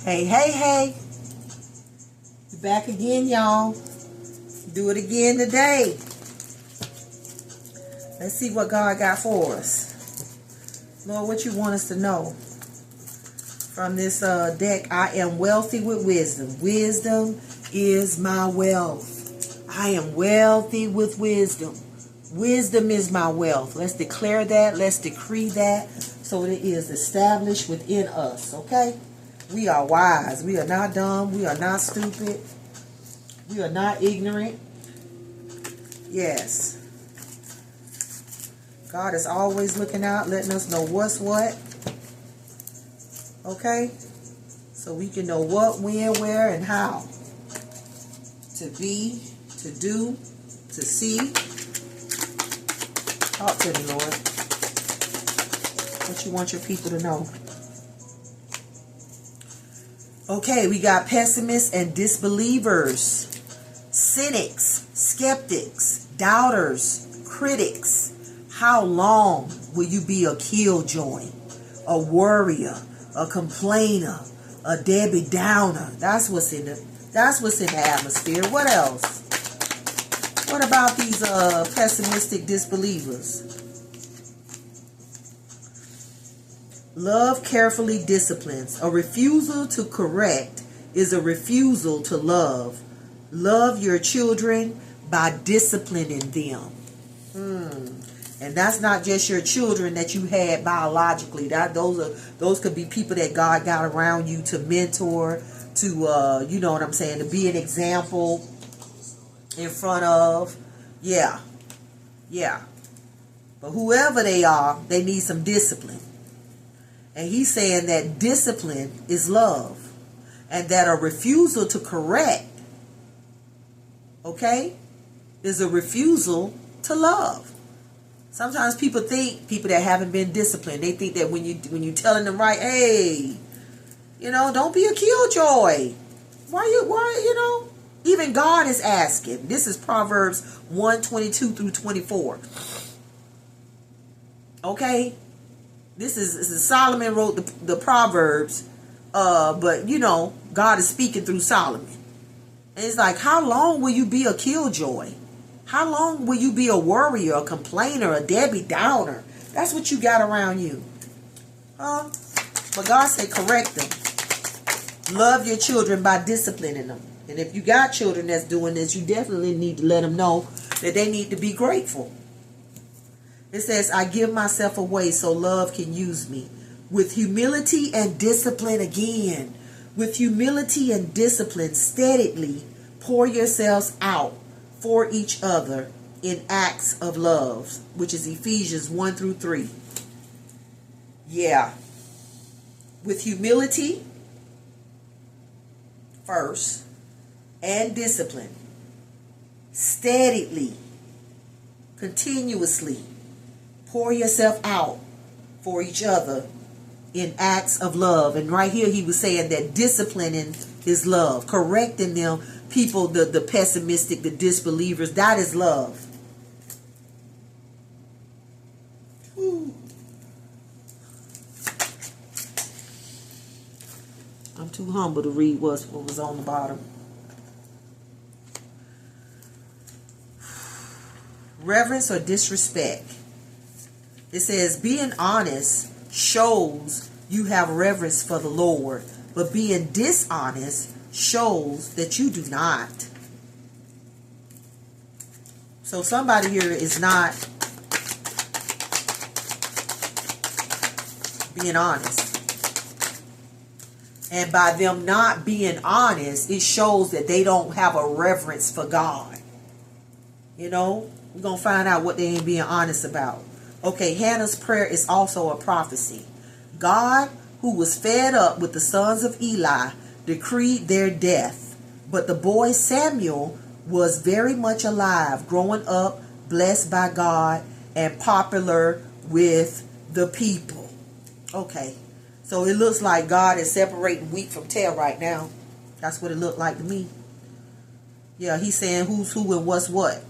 Hey, hey, hey. Back again, y'all. Do it again today. Let's see what God got for us. Lord, what you want us to know from this deck. I am wealthy with wisdom. Wisdom is my wealth. I am wealthy with wisdom. Wisdom is my wealth. Let's declare that. Let's decree that so it is established within us. Okay? We are wise. We are not dumb. We are not stupid. We are not ignorant. Yes. God is always looking out, letting us know what's what. Okay? So we can know what, when, where, and how. To be, to do, to see. Talk to me, Lord. What you want your people to know. Okay, we got pessimists and disbelievers, cynics, skeptics, doubters, critics. How long will you be a killjoy, a worrier, a complainer, a Debbie Downer? That's what's in the atmosphere. What else? What about these pessimistic disbelievers? Love carefully disciplines. A refusal to correct is a refusal to love. Love your children by disciplining them. And that's not just your children that you had biologically. Those could be people that God got around you to mentor, to you know what I'm saying, to be an example in front of. Yeah. But whoever they are, they need some discipline. And he's saying that discipline is love. And that a refusal to correct, okay, is a refusal to love. Sometimes people that haven't been disciplined, they think that when you telling them right, hey, don't be a killjoy. Why, even God is asking. This is Proverbs 1:22 through 24. Okay? This is Solomon wrote the Proverbs, but God is speaking through Solomon. And it's like, how long will you be a killjoy? How long will you be a worrier, a complainer, a Debbie Downer? That's what you got around you. But God said correct them. Love your children by disciplining them. And if you got children that's doing this, you definitely need to let them know that they need to be grateful. It says, I give myself away so love can use me. With humility and discipline again. With humility and discipline, steadily pour yourselves out for each other in acts of love, which is Ephesians 1 through 3. Yeah. With humility first and discipline, steadily, continuously pour yourself out for each other in acts of love. And right here he was saying that disciplining is love. Correcting them, people, the pessimistic, the disbelievers, that is love. Whew. I'm too humble to read what was on the bottom. Reverence or disrespect. It says, being honest shows you have reverence for the Lord, but being dishonest shows that you do not. So somebody here is not being honest. And by them not being honest, it shows that they don't have a reverence for God. We're going to find out what they ain't being honest about. Okay, Hannah's prayer is also a prophecy. God, who was fed up with the sons of Eli, decreed their death. But the boy Samuel was very much alive, growing up, blessed by God, and popular with the people. Okay, so it looks like God is separating wheat from tare right now. That's what it looked like to me. Yeah, he's saying who's who and what's what.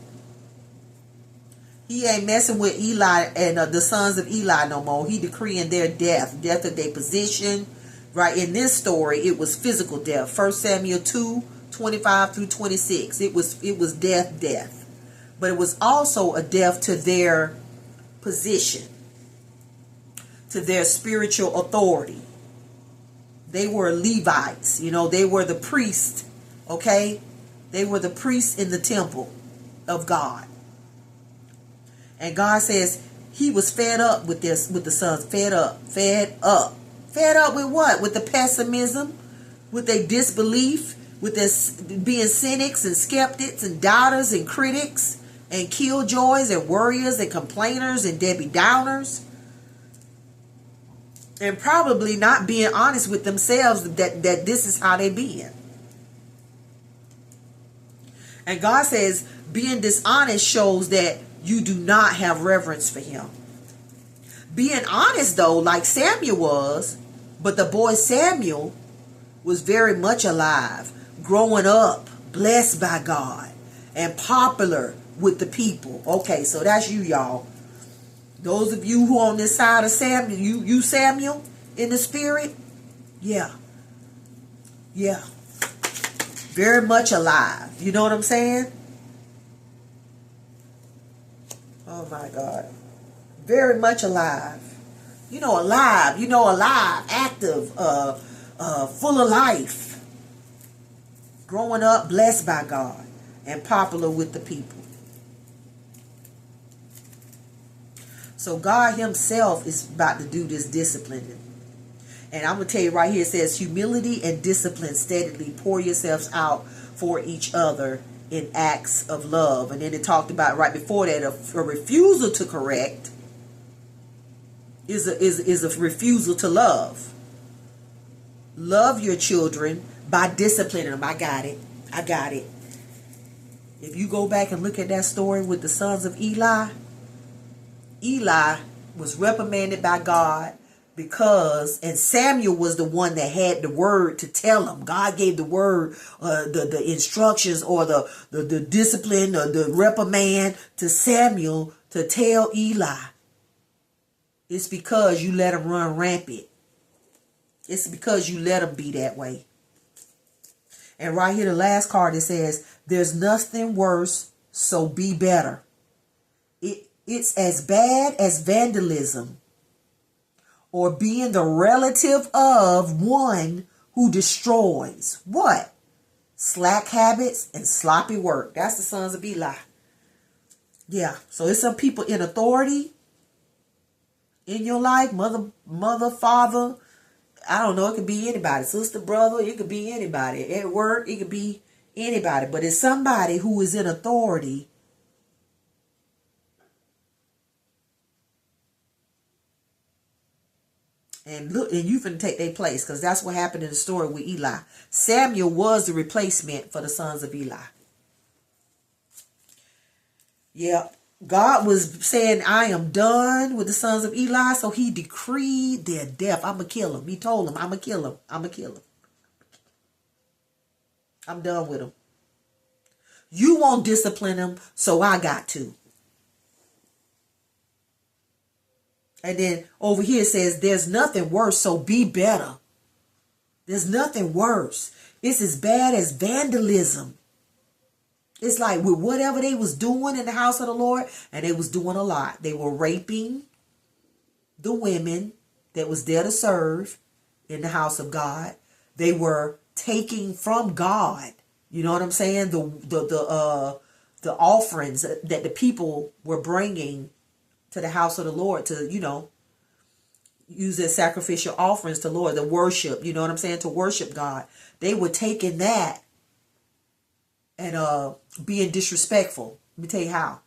He ain't messing with Eli and the sons of Eli no more. He decreeing their death of their position, Right, in this story, it was physical death. 1 Samuel 2:25 through 26. It was death. But it was also a death to their position, to their spiritual authority. They were Levites, they were the priests, okay? They were the priests in the temple of God. And God says he was fed up with this, with the sons, fed up. Fed up with what? With the pessimism, with their disbelief, with their being cynics and skeptics and doubters and critics and killjoys and worriers and complainers and Debbie Downers. And probably not being honest with themselves that this is how they being. And God says being dishonest shows that you do not have reverence for him. Being honest, though, like Samuel was, but the boy Samuel was very much alive, growing up, blessed by God, and popular with the people. Okay, so that's you, y'all. Those of you who on this side of Samuel, you Samuel in the spirit, yeah. Very much alive. You know what I'm saying? Oh my God. Very much alive. Alive, active, full of life. Growing up, blessed by God, and popular with the people. So God himself is about to do this disciplining. And I'm going to tell you right here, it says humility and discipline steadily. Pour yourselves out for each other in acts of love. And then it talked about right before that, a refusal to correct is a refusal to love. Love your children by disciplining them. I got it. If you go back and look at that story with the sons of Eli was reprimanded by God and Samuel was the one that had the word to tell him. God gave the word, the instructions or the discipline or the reprimand to Samuel to tell Eli. It's because you let him run rampant. It's because you let him be that way. And right here, the last card, it says, there's nothing worse, so be better. It's as bad as vandalism or being the relative of one who destroys what? Slack habits and sloppy work. That's the sons of Eli. Yeah, so it's some people in authority in your life, mother, father. I don't know, it could be anybody. Sister, brother, it could be anybody. At work, it could be anybody. But it's somebody who is in authority. And look, and you finna take their place, because that's what happened in the story with Eli. Samuel was the replacement for the sons of Eli. Yeah, God was saying, I am done with the sons of Eli, so he decreed their death. I'm going to kill them. He told them, I'm going to kill them. I'm going to kill them. I'm done with them. You won't discipline them, so I got to. And then over here it says, there's nothing worse, so be better. There's nothing worse. It's as bad as vandalism. It's like with whatever they was doing in the house of the Lord, and they was doing a lot. They were raping the women that was there to serve in the house of God. They were taking from God, you know what I'm saying? The offerings that the people were bringing to the house of the Lord to, use their sacrificial offerings to the Lord, the worship, you know what I'm saying? To worship God. They were taking that and being disrespectful. Let me tell you how.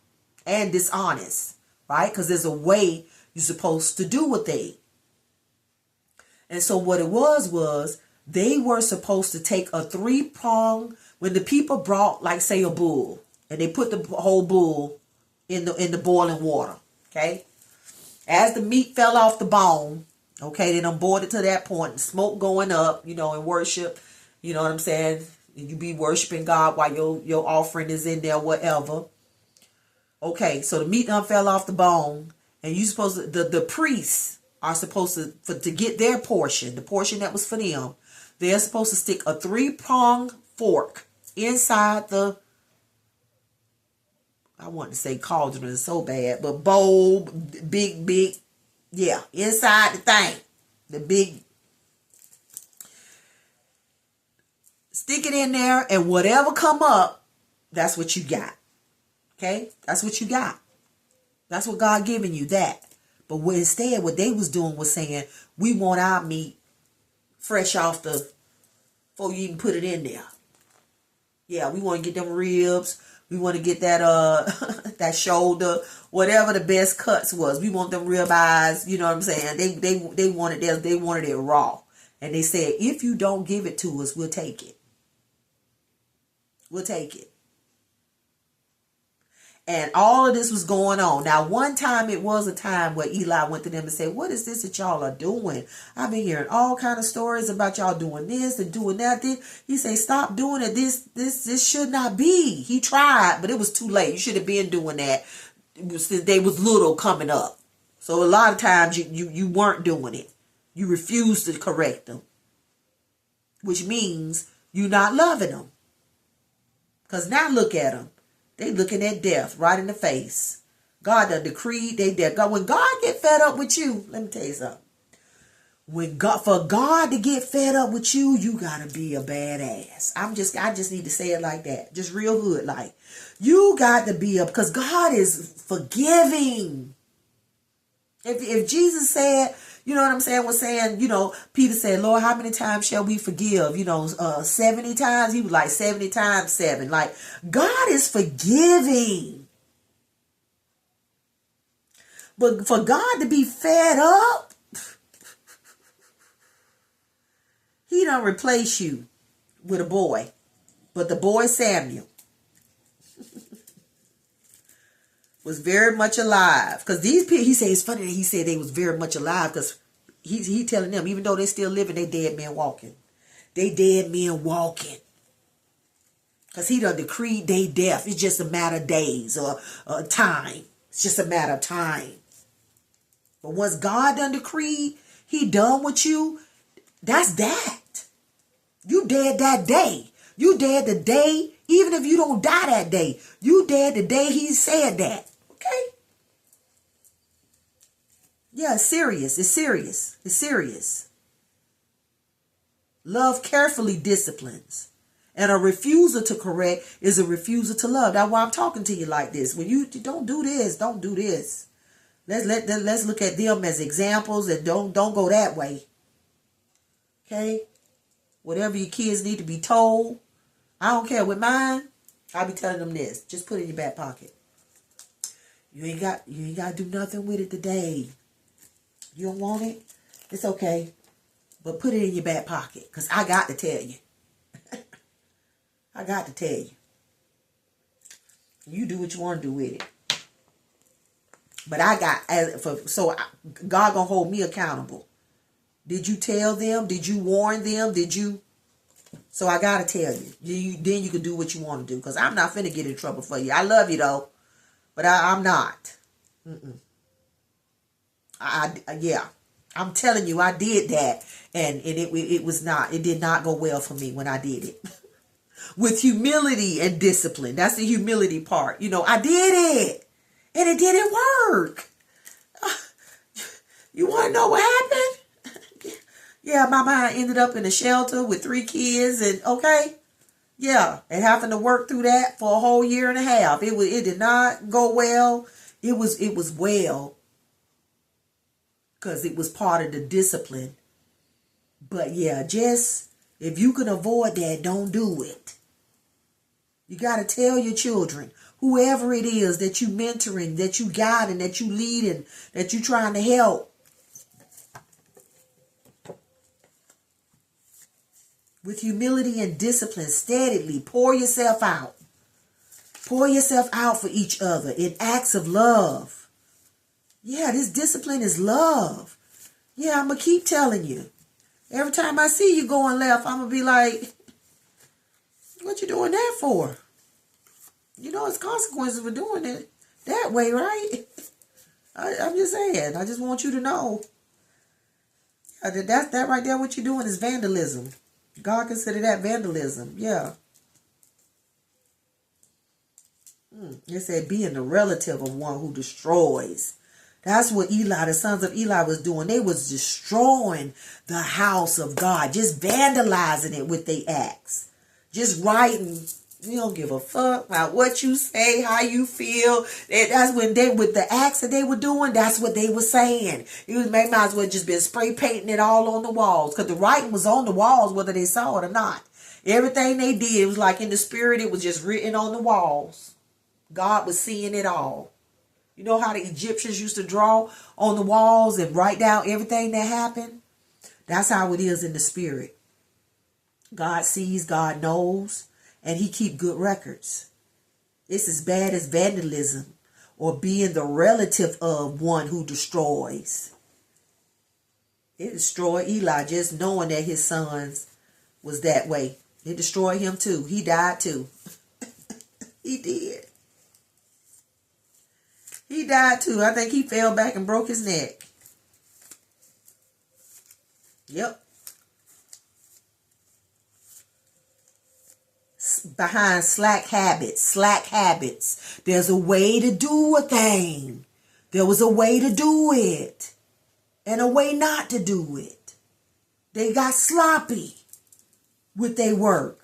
And dishonest, right? Because there's a way you're supposed to do a thing. And so what it was they were supposed to take a 3-prong, when the people brought, like, say, a bull, and they put the whole bull in the boiling water, okay? As the meat fell off the bone, okay, they done boiled it to that point, and smoke going up, in worship, you know what I'm saying? You be worshiping God while your offering is in there, whatever. Okay, so the meat done fell off the bone, and you supposed to, the priests are supposed to get their portion, the portion that was for them. They're supposed to stick a 3-pronged fork inside the, I want to say cauldron is so bad, but bowl, big, yeah, inside the thing, the big. Stick it in there, and whatever come up, that's what you got. Okay? That's what you got. That's what God giving you, that. But instead, what they was doing was saying, we want our meat fresh off the, before you even put it in there. Yeah, we want to get them ribs. We want to get that that shoulder, whatever the best cuts was. We want them rib eyes. You know what I'm saying? They wanted that. They wanted it raw, and they said, if you don't give it to us, we'll take it. We'll take it. And all of this was going on. Now, one time, it was a time where Eli went to them and said, what is this that y'all are doing? I've been hearing all kind of stories about y'all doing this and doing that. He said, stop doing it. This should not be. He tried, but it was too late. You should have been doing that since they was little coming up. So a lot of times you weren't doing it. You refused to correct them, which means you're not loving them. Because now look at them. They looking at death right in the face. God done decreed they death. God, when God get fed up with you, let me tell you something. For God to get fed up with you, you gotta be a badass. I just need to say it like that. Just real hood like. You got to be up, because God is forgiving. If Jesus said, you know what I'm saying, was saying, Peter said, Lord, how many times shall we forgive? 70 times. He was like 70 times 7. Like, God is forgiving. But for God to be fed up, he done replace you with a boy. But the boy Samuel was very much alive. Because these people, he said, it's funny that he said they was very much alive, because he telling them, even though they still living, they dead men walking. They dead men walking. Because he done decreed their death. It's just a matter of days or time. It's just a matter of time. But once God done decreed, he done with you, that's that. You dead that day. You dead the day, even if you don't die that day. You dead the day he said that. Okay? Yeah, it's serious. It's serious. It's serious. Love carefully disciplines. And a refusal to correct is a refusal to love. That's why I'm talking to you like this. When you don't do this, don't do this. Let's look at them as examples, and don't go that way. Okay? Whatever your kids need to be told. I don't care. With mine, I'll be telling them this. Just put it in your back pocket. You ain't got to do nothing with it today. You don't want it? It's okay. But put it in your back pocket. Because I got to tell you. I got to tell you. You do what you want to do with it. But God gonna hold me accountable. Did you tell them? Did you warn them? So I gotta tell you. Then you can do what you want to do. Because I'm not finna get in trouble for you. I love you though. But I'm not. Yeah. I'm telling you, I did that. And it did not go well for me when I did it. With humility and discipline. That's the humility part. I did it. And it didn't work. You want to know what happened? Yeah, my mind ended up in a shelter with 3 kids. And okay. Yeah. And having to work through that for a whole year and a half. It did not go well. It was well. Because it was part of the discipline. But yeah, just if you can avoid that, don't do it. You got to tell your children, whoever it is that you mentoring, that you guiding, that you leading, that you trying to help. With humility and discipline, steadily pour yourself out. Pour yourself out for each other in acts of love. Yeah, this discipline is love. Yeah, I'm going to keep telling you. Every time I see you going left, I'm going to be like, what you doing that for? It's consequences for doing it that way, right? I'm just saying. I just want you to know. That's that right there. What you're doing is vandalism. God considered that vandalism. Yeah. It said being the relative of one who destroys. That's what Eli, the sons of Eli, was doing. They was destroying the house of God, just vandalizing it with their acts, just writing. We don't give a fuck about what you say, how you feel. That's when they, with the acts that they were doing, that's what they were saying. They might as well just been spray painting it all on the walls, because the writing was on the walls, whether they saw it or not. Everything they did was like in the spirit. It was just written on the walls. God was seeing it all. You know how the Egyptians used to draw on the walls and write down everything that happened? That's how it is in the spirit. God sees, God knows, and he keep good records. It's as bad as vandalism or being the relative of one who destroys. It destroyed Eli just knowing that his sons was that way. It destroyed him too. He died too. He did. He died too. I think he fell back and broke his neck. Yep. Behind slack habits. There's a way to do a thing. There was a way to do it. And a way not to do it. They got sloppy with their work.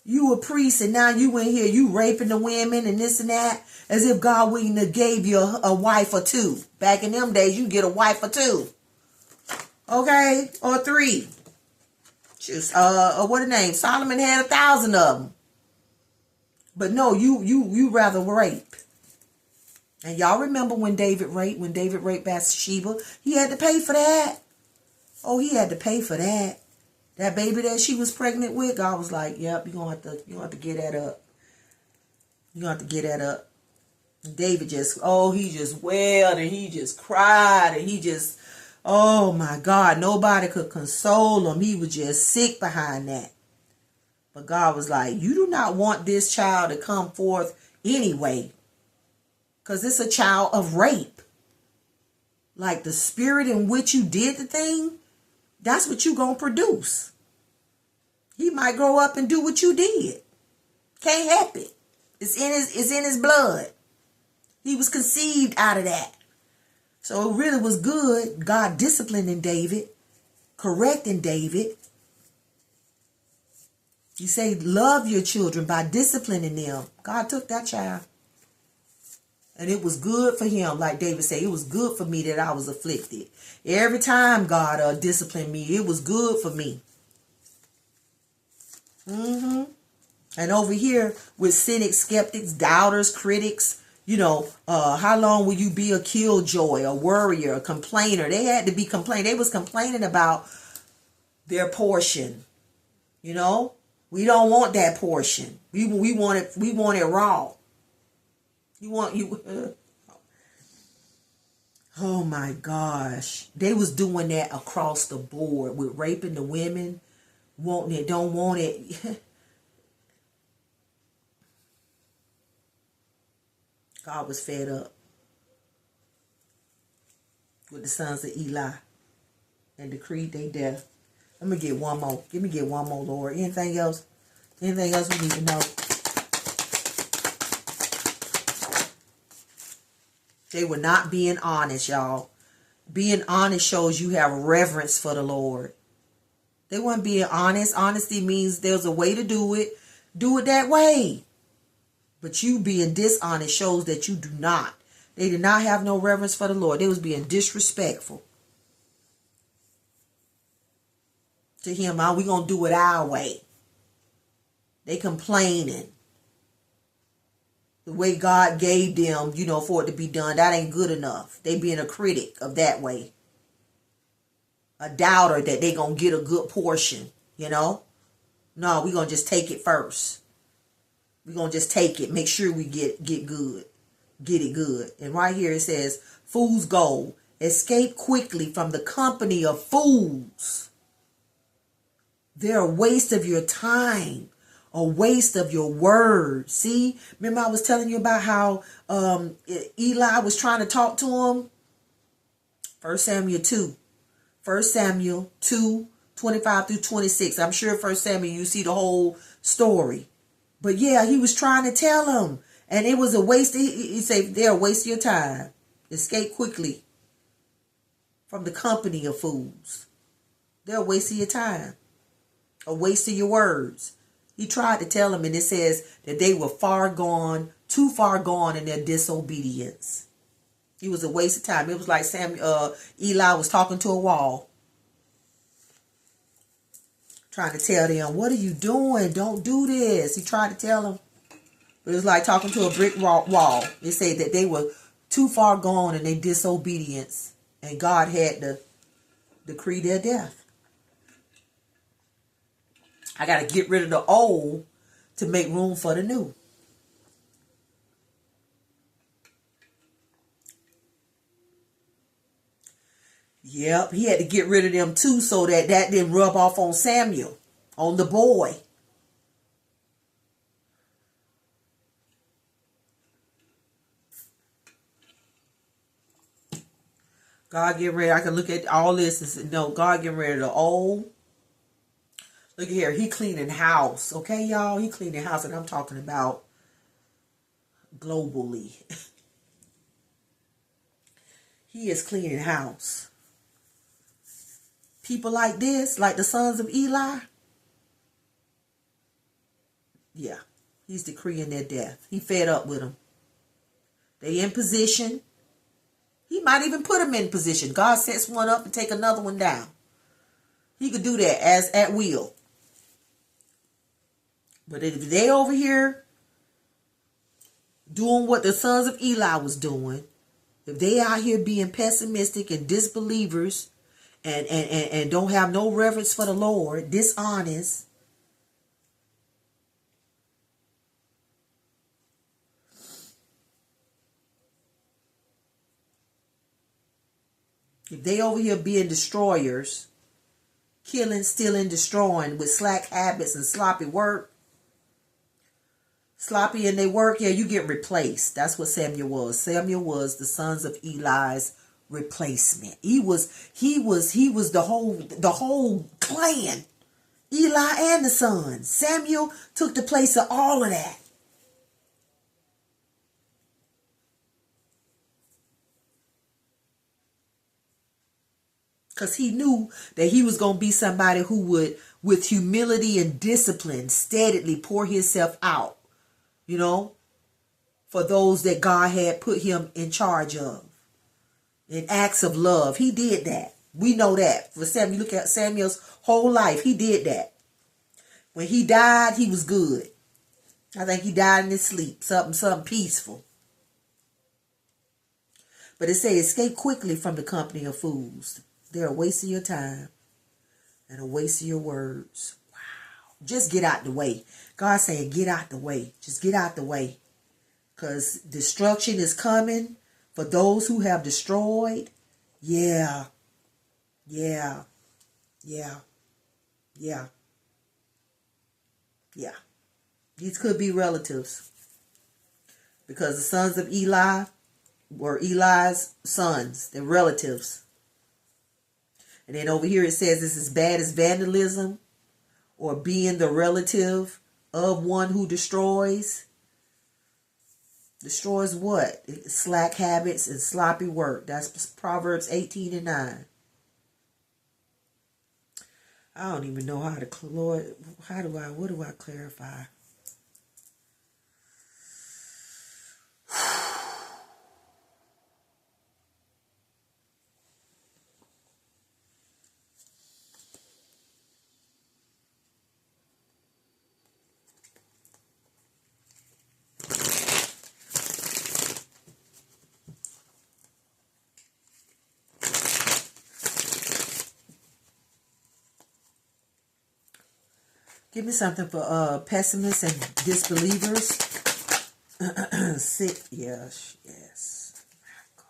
You a priest and now you in here, you raping the women and this and that, as if God wouldn't have gave you a wife or two. Back in them days, you get a wife or two. Okay? Or three. Just, what a name? Solomon had 1,000 of them. But no, you rather rape. And y'all remember when David raped Bathsheba? He had to pay for that. Oh, he had to pay for that. That baby that she was pregnant with, God was like, yep, you're gonna have to get that up. You're gonna have to get that up. And David just, he just wailed and he just cried and he just, oh my God, nobody could console him. He was just sick behind that. But God was like, you do not want this child to come forth anyway. Because it's a child of rape. Like the spirit in which you did the thing, that's what you gonna produce. He might grow up and do what you did. Can't help it. It's in his blood. He was conceived out of that. So it really was good. God disciplining David, correcting David. You say love your children by disciplining them. God took that child. And it was good for him, like David said, it was good for me that I was afflicted. Every time God disciplined me, it was good for me. And over here with cynics, skeptics, doubters, critics, how long will you be a killjoy, a worrier, a complainer? They had to be complaining. They was complaining about their portion. We don't want that portion. We want it raw. Oh my gosh. They was doing that across the board with raping the women, wanting it, don't want it. God was fed up with the sons of Eli and decreed their death. Let me get one more. Let me get one more, Lord. Anything else? Anything else we need to know? They were not being honest, y'all. Being honest shows you have reverence for the Lord. They weren't being honest. Honesty means there's a way to do it. Do it that way. But you being dishonest shows that you do not. They did not have no reverence for the Lord. They was being disrespectful to him. We're going to do it our way. They complaining. The way God gave them, for it to be done, that ain't good enough. They being a critic of that way. A doubter that they going to get a good portion, No, we going to just take it first. We going to just take it. Make sure we get good. Get it good. And right here it says, fool's gold. Escape quickly from the company of fools. They're a waste of your time. A waste of your words. See, remember I was telling you about how Eli was trying to talk to him? 1 Samuel 2. First Samuel 2:25-26. I'm sure First Samuel, you see the whole story. But yeah, he was trying to tell him. And it was a waste. He said, they're a waste of your time. Escape quickly from the company of fools. They're a waste of your time. A waste of your words. He tried to tell him, and it says that they were far gone, too far gone in their disobedience. It was a waste of time. It was like Eli was talking to a wall. Trying to tell them, what are you doing? Don't do this. He tried to tell them. But it was like talking to a brick wall. They say that they were too far gone in their disobedience. And God had to decree their death. I got to get rid of the old to make room for the new. Yep, he had to get rid of them too so that didn't rub off on Samuel, on the boy. God getting ready. I can look at all this and say, no, God getting rid of the old. Look here, he cleaning house. Okay, y'all? He cleaning house, and I'm talking about globally. He is cleaning house. People like this, like the sons of Eli, yeah, he's decreeing their death. He fed up with them. They in position. He might even put them in position. God sets one up and take another one down. He could do that as at will. But if they over here doing what the sons of Eli was doing, if they out here being pessimistic and disbelievers and don't have no reverence for the Lord, dishonest, if they over here being destroyers, killing, stealing, destroying with slack habits and sloppy work, sloppy in their work, yeah, you get replaced. That's what Samuel was. Samuel was the sons of Eli's replacement. He was the whole clan. Eli and the sons. Samuel took the place of all of that. Because he knew that he was going to be somebody who would, with humility and discipline, steadily pour himself out, you know, for those that God had put him in charge of. In acts of love. He did that. We know that. For Samuel, you look at Samuel's whole life, he did that. When he died, he was good. I think he died in his sleep. Something peaceful. But it says, escape quickly from the company of fools. They're a waste of your time and a waste of your words. Wow. Just get out the way. God's saying, get out the way. Just get out the way. Because destruction is coming. For those who have destroyed, yeah. These could be relatives. Because the sons of Eli were Eli's sons. They're relatives. And then over here it says it's as bad as vandalism or being the relative of one who destroys. Destroys what? Slack habits and sloppy work. That's Proverbs 18:9. I don't even know how to, Lord, what do I clarify? Give me something for pessimists and disbelievers. Sick, yes. God.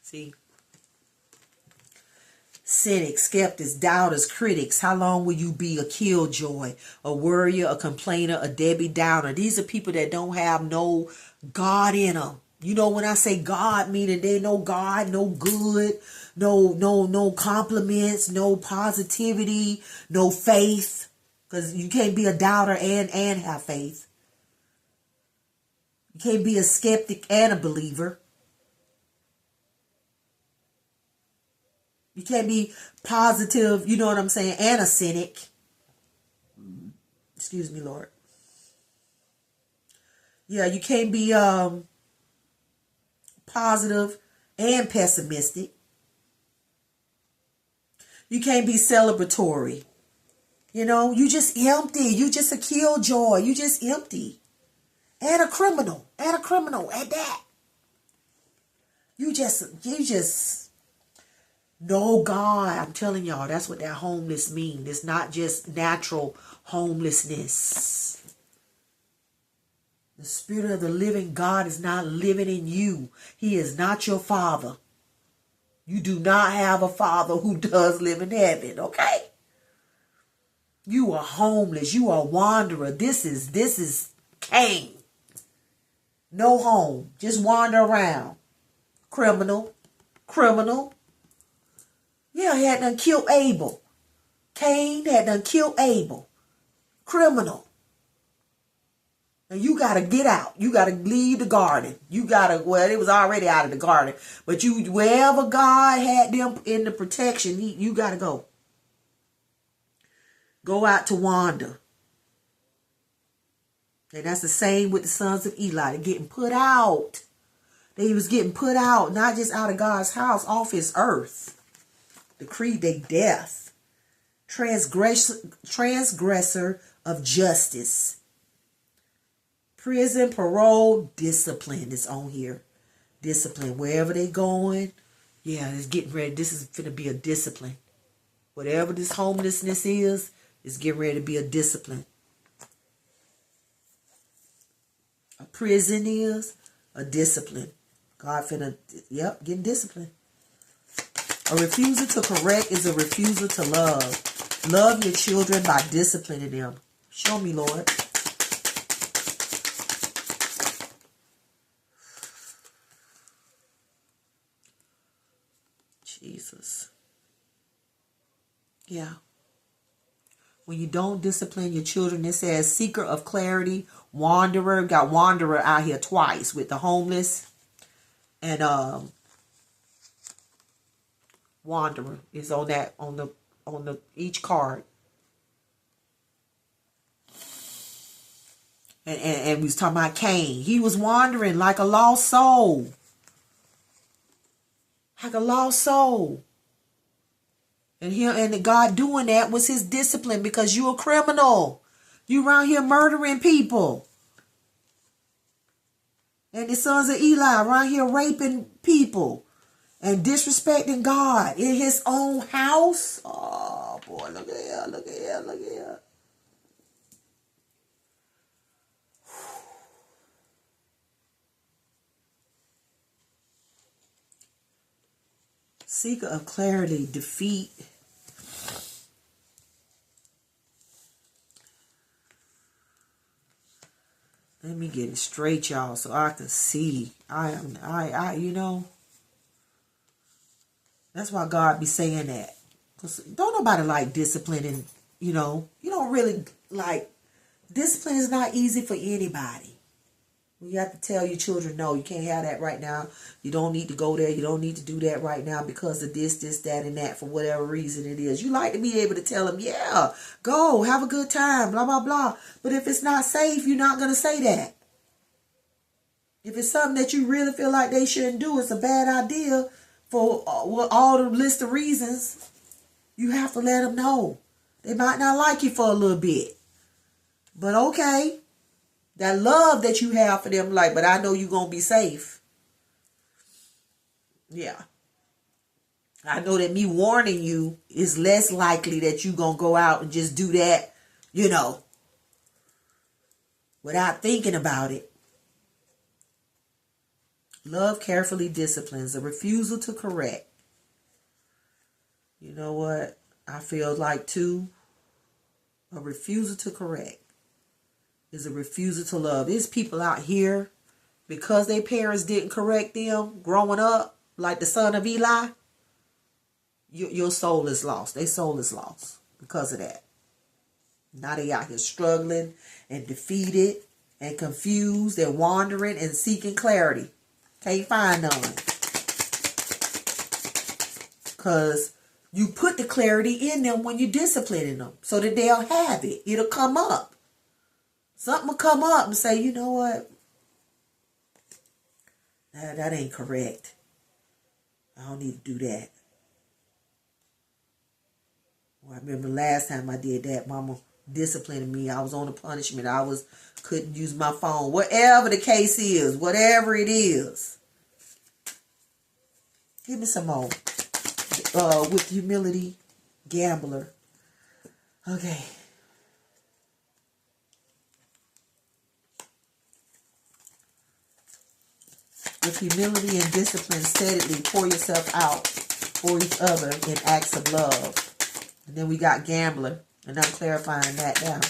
See, cynics, skeptics, doubters, critics. How long will you be a killjoy, a worrier, a complainer, a Debbie Downer? These are people that don't have no God in them. You know, when I say God, meaning they know God, no good, no compliments, no positivity, no faith. Because you can't be a doubter and have faith. You can't be a skeptic and a believer. You can't be positive, you know what I'm saying, and a cynic. Excuse me, Lord. Yeah, you can't be positive and pessimistic. You can't be celebratory. You know, you just empty. You just a killjoy. You just empty. And a criminal. And a criminal at that. You just know God. I'm telling y'all, that's what that homeless means. It's not just natural homelessness. The Spirit of the living God is not living in you. He is not your father. You do not have a father who does live in heaven, okay? You are homeless. You are a wanderer. This is Cain. No home. Just wander around. Criminal. Yeah, he had done killed Abel. Cain had done killed Abel. Criminal. And you got to get out. You got to leave the garden. You got to, well, it was already out of the garden. But you, wherever God had them in the protection, you got to go. Go out to wander. And that's the same with the sons of Eli. They're getting put out. They was getting put out, not just out of God's house, off his earth. Decreed their death. Transgressor of justice. Prison, parole, discipline is on here. Discipline. Wherever they going, yeah, it's getting ready. This is going to be a discipline. Whatever this homelessness is, it's getting ready to be a discipline. A prison is a discipline. God finna, yep, getting disciplined. A refusal to correct is a refusal to love. Love your children by disciplining them. Show me, Lord. Jesus. Yeah. When you don't discipline your children, it says seeker of clarity, wanderer. Got wanderer out here twice with the homeless. And wanderer is on that on the each card. And we was talking about Cain. He was wandering like a lost soul. Like a lost soul. And God doing that was his discipline because you're a criminal. You around here murdering people. And the sons of Eli around here raping people and disrespecting God in his own house. Oh boy, look at here, look at here, look at here. Seeker of clarity, defeat. Let me get it straight, y'all, so I can see. You know, that's why God be saying that. Because don't nobody like discipline, and you know, you don't really like, discipline is not easy for anybody. You have to tell your children, no, you can't have that right now. You don't need to go there. You don't need to do that right now because of this, that, and that, for whatever reason it is. You like to be able to tell them, yeah, go, have a good time, blah, blah, blah. But if it's not safe, you're not going to say that. If it's something that you really feel like they shouldn't do, it's a bad idea for all the list of reasons, you have to let them know. They might not like you for a little bit. But okay. That love that you have for them, like, but I know you're going to be safe. Yeah. I know that me warning you is less likely that you're going to go out and just do that, you know, without thinking about it. Love carefully disciplines, a refusal to correct. You know what? I feel like too, a refusal to correct is a refusal to love. There's people out here, because their parents didn't correct them growing up, like the son of Eli, your soul is lost. Their soul is lost because of that. Now they out here struggling and defeated and confused and wandering and seeking clarity. Can't find none. Because you put the clarity in them when you're disciplining them so that they'll have it. It'll come up. Something will come up and say, you know what? That ain't correct. I don't need to do that. Well, I remember last time I did that, Mama disciplining me. I was on a punishment. Couldn't use my phone. Whatever the case is, whatever it is. Give me some more. With humility, gambler. Okay. With humility and discipline, steadily pour yourself out for each other in acts of love. And then we got gambler, and I'm clarifying that now.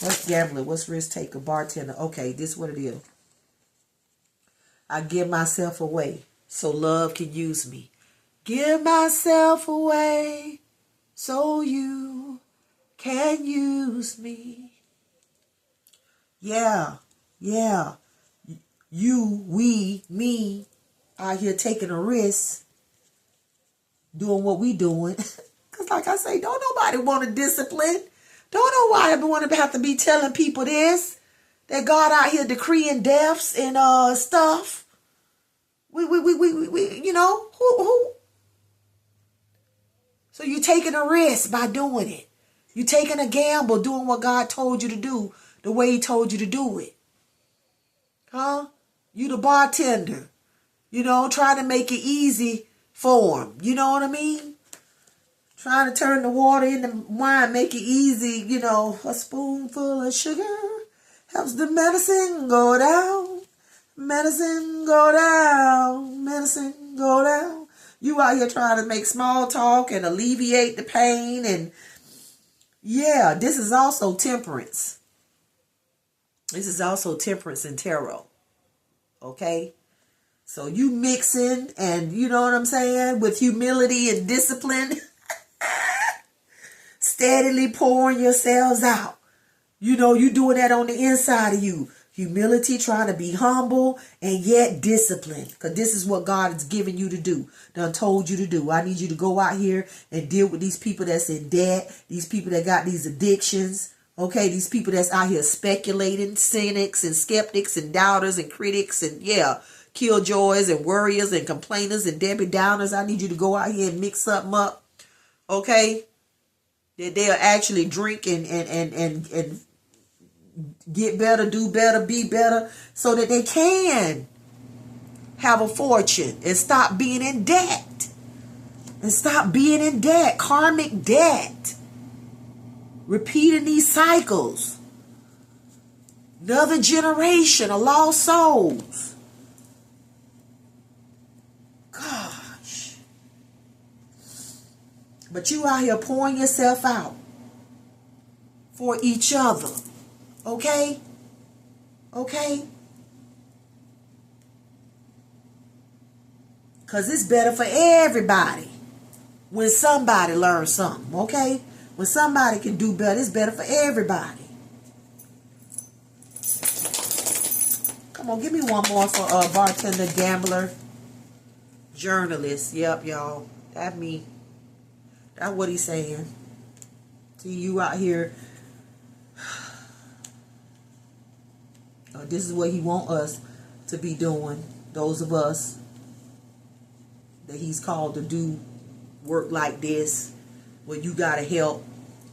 What's gambler? What's risk taker? Bartender. Okay, this is what it is. I give myself away so love can use me. Give myself away so you can use me. Yeah. You, we, me, out here taking a risk, doing what we doing. Because like I say, don't nobody want to discipline. Don't nobody want to have to be telling people this. That God out here decreeing deaths and stuff. We you know, who? So you're taking a risk by doing it. You're taking a gamble doing what God told you to do, the way he told you to do it. Huh? You the bartender, you know, trying to make it easy for him. You know what I mean? Trying to turn the water into wine, make it easy. You know, a spoonful of sugar helps the medicine go down. Medicine go down. Medicine go down. You out here trying to make small talk and alleviate the pain. And yeah, this is also temperance. This is also temperance and tarot. Okay, so you mixing and you know what I'm saying, with humility and discipline, steadily pouring yourselves out. You know, you doing that on the inside of you. Humility, trying to be humble and yet disciplined. Because this is what God has given you to do. Done told you to do. I need you to go out here and deal with these people that's in debt. These people that got these addictions. Okay, these people that's out here speculating, cynics and skeptics and doubters and critics and killjoys and worriers and complainers and Debbie Downers. I need you to go out here and mix something up. Okay? That they'll actually drink and get better, do better, be better, so that they can have a fortune and stop being in debt. And stop being in debt, karmic debt. Repeating these cycles. Another generation of lost souls. Gosh. But you out here pouring yourself out for each other. Okay? Okay? Because it's better for everybody when somebody learns something. Okay? When somebody can do better, it's better for everybody. Come on, give me one more for bartender, gambler, journalist. Yep, y'all. That's me. That's what he's saying. See, you out here. This is what he want us to be doing. Those of us that he's called to do work like this. When you got to help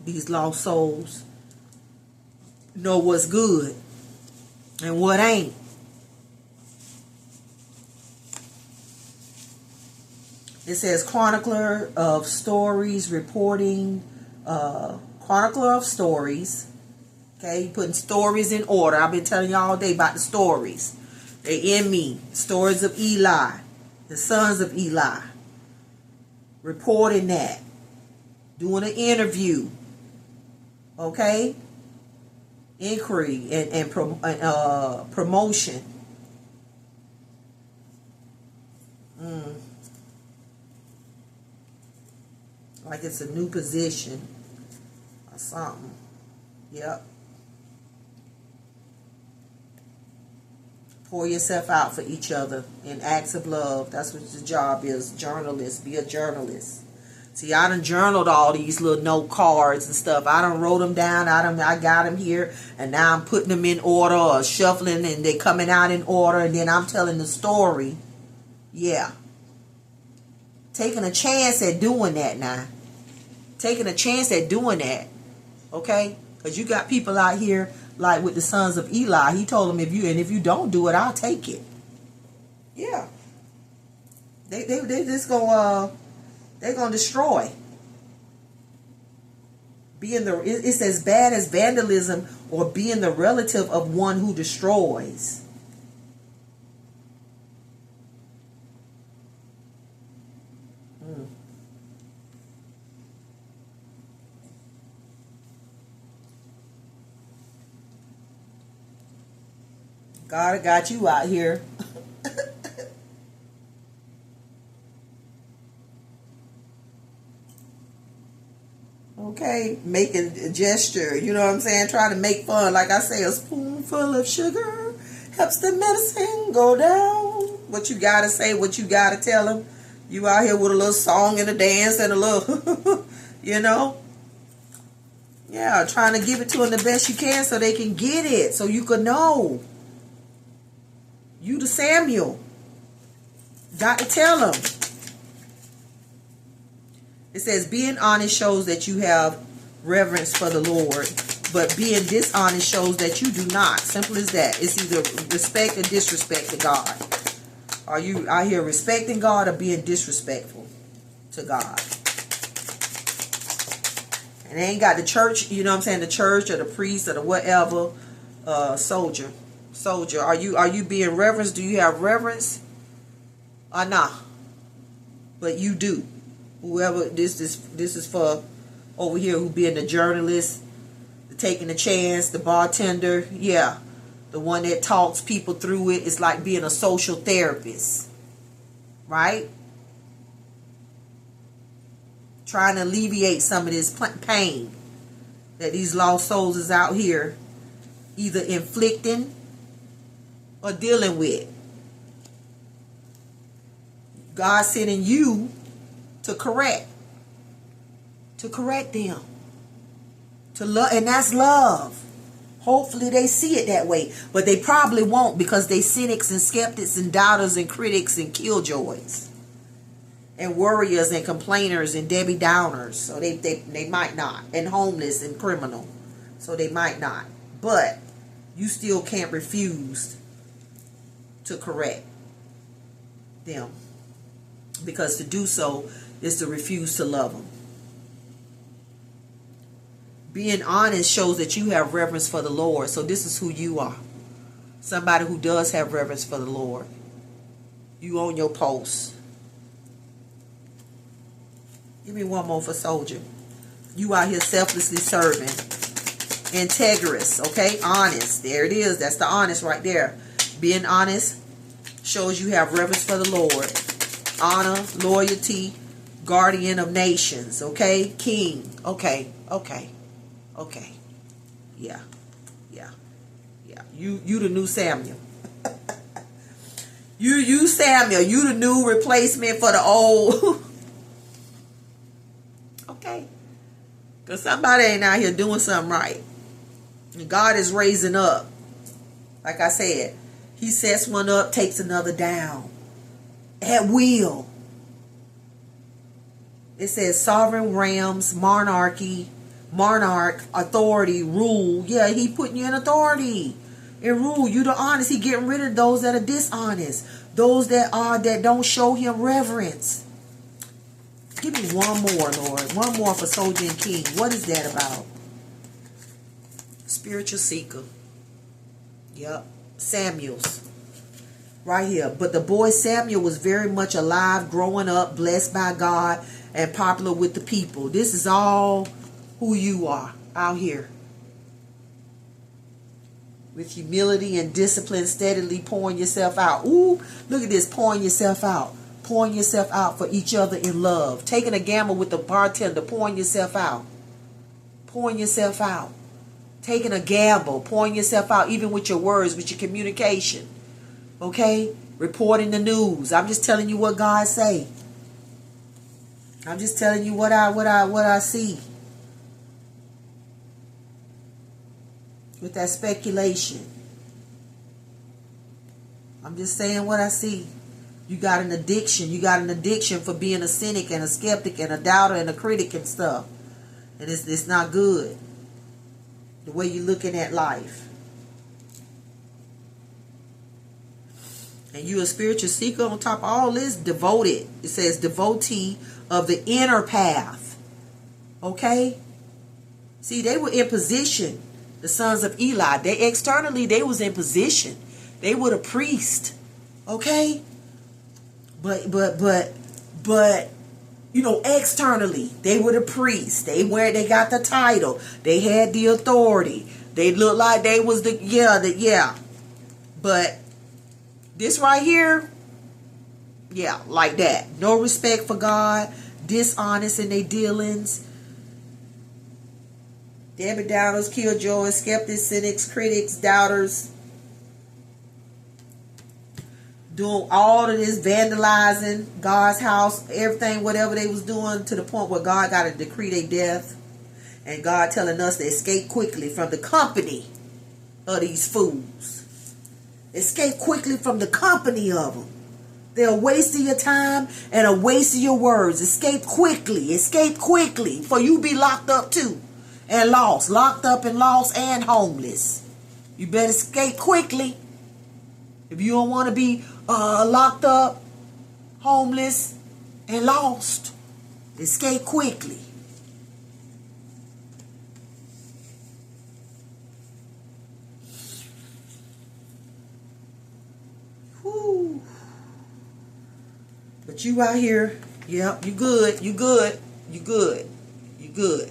these lost souls know what's good and what ain't. It says chronicler of stories, reporting, chronicler of stories. Okay, putting stories in order. I've been telling you all day about the stories. They in me. Stories of Eli, the sons of Eli. Reporting that. doing an interview, okay, inquiry and promotion. Like it's a new position or something. Yep. Pour yourself out for each other in acts of love. That's what your job is. Journalist. Be a journalist. See, I done journaled all these little note cards and stuff. I done wrote them down. I got them here. And now I'm putting them in order or shuffling. And they coming out in order. And then I'm telling the story. Yeah. Taking a chance at doing that now. Taking a chance at doing that. Okay? Because you got people out here like with the sons of Eli. He told them, if you don't do it, I'll take it. Yeah. They just gonna they're gonna destroy. It's as bad as vandalism or being the relative of one who destroys. God got you out here. Okay, making a gesture, you know what I'm saying? Trying to make fun. Like I say, a spoonful of sugar helps the medicine go down. What you gotta say, what you gotta tell them. You out here with a little song and a dance and a little, you know? Yeah, trying to give it to them the best you can so they can get it, so you can know. You the Samuel. Got to tell them. It says being honest shows that you have reverence for the Lord, but being dishonest shows that you do not. Simple as that. It's either respect or disrespect to God. Are you out here respecting God or being disrespectful to God? And they ain't got the church, you know what I'm saying, the church or the priest or the whatever, soldier. Are you being reverenced? Do you have reverence? Or nah? But you do. Whoever this is for over here, who being the journalist, the taking the chance, the bartender, yeah, the one that talks people through it. It's like being a social therapist, right? Trying to alleviate some of this pain that these lost souls is out here either inflicting or dealing with. God sending you to correct them, to love, and that's love. Hopefully they see it that way, but they probably won't, because they cynics and skeptics and doubters and critics and killjoys and worriers and complainers and Debbie Downers. So they might not, and homeless and criminal, so they might not. But you still can't refuse to correct them, because to do so is to refuse to love them. Being honest shows that you have reverence for the Lord. So this is who you are. Somebody who does have reverence for the Lord. You on your post. Give me one more for soldier. You out here selflessly serving. Integrous, okay? Honest. There it is. That's the honest right there. Being honest shows you have reverence for the Lord. Honor, loyalty, guardian of nations, okay? King, okay. Yeah. You the new Samuel. you Samuel. You the new replacement for the old. Okay. Because somebody ain't out here doing something right. And God is raising up. Like I said, he sets one up, takes another down. At will. It says sovereign realms, monarch, authority, rule. Yeah, he putting you in authority and rule. You the honest. He getting rid of those that are dishonest. Those that don't show him reverence. Give me one more, Lord. One more for soldier and king. What is that about? Spiritual seeker. Yep. Samuel's. Right here. But the boy Samuel was very much alive, growing up, blessed by God, and popular with the people. This is all who you are out here. With humility and discipline, steadily pouring yourself out. Ooh, look at this, pouring yourself out. Pouring yourself out for each other in love. Taking a gamble with the bartender, pouring yourself out. Pouring yourself out. Taking a gamble, pouring yourself out, even with your words, with your communication. Okay? Reporting the news. I'm just telling you what God say. I'm just telling you what I see. With that speculation. I'm just saying what I see. You got an addiction. You got an addiction for being a cynic and a skeptic and a doubter and a critic and stuff. And it's not good. The way you're looking at life. And you a spiritual seeker on top of all this, devoted. It says devotee of the inner path. Okay? See, they were in position. The sons of Eli. They externally, they was in position. They were the priest. Okay? But you know, externally, they were the priests. They got the title. They had the authority. They looked like they was yeah. But this right here, yeah, like that. No respect for God, dishonest in their dealings. Debbie doubters, killjoys, skeptics, cynics, critics, doubters. Doing all of this, vandalizing God's house, everything, whatever they was doing, to the point where God got to decree their death. And God telling us to escape quickly from the company of these fools. Escape quickly from the company of them. They're a waste of your time and a waste of your words. Escape quickly. Escape quickly. For you be locked up too. And lost. Locked up and lost and homeless. You better escape quickly. If you don't want to be locked up, homeless, and lost, escape quickly. Whew. But you out here, yep, you good, you good, you good, you good.